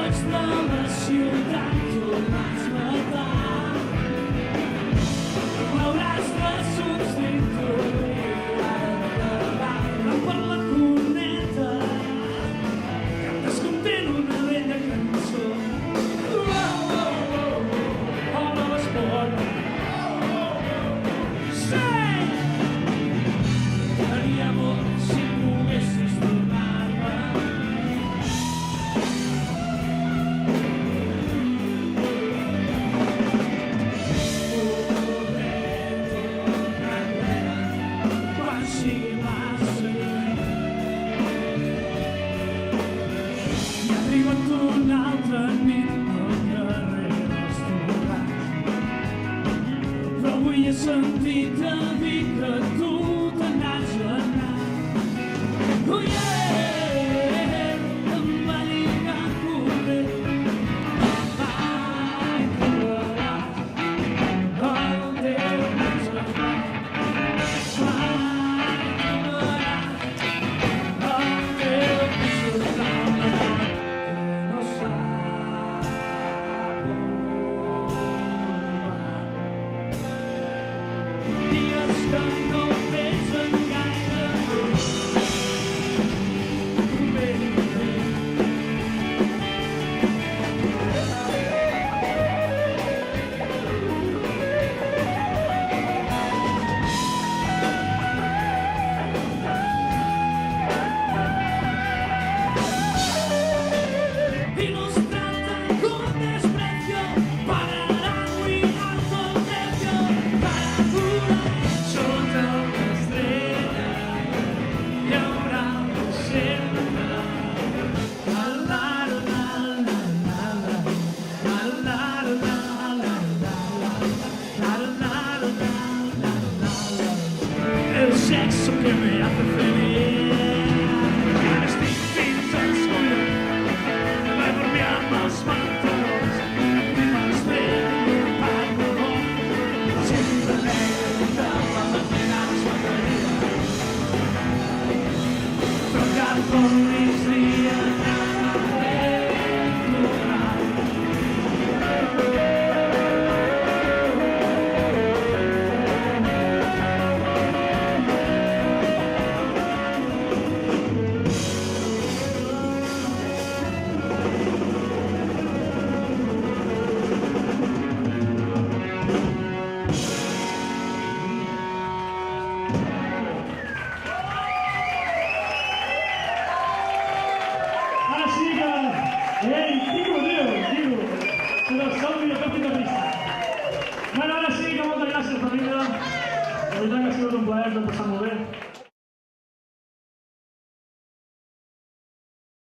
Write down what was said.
goig de la ciutat tornats matar. M'hauràs de substituir ara per la corneta que em descontén una vella cançó. Hola, l'esport. Sí! Faria molt si poguessis tornar-me. Quan sigui massa lluny i ha arribat una altra nit al carrer dels Torrats, però avui he sentit a dir que tu te n'has anat. Oh yeah, em va lligar corrent. Ai, trobaràs el teu missatge. El sexo que me hace feliz, que estoy fins als collons, me dormir amb els pantalons i m'estrella a pantalón. Sempre negre de la matina es mataria, però cap com migdia Ei, Quico, Quico, però som millor que pista. Bueno, ara sí que moltes gràcies, família. La veritat que ha sigut un plaer, t'ho he passat molt bé.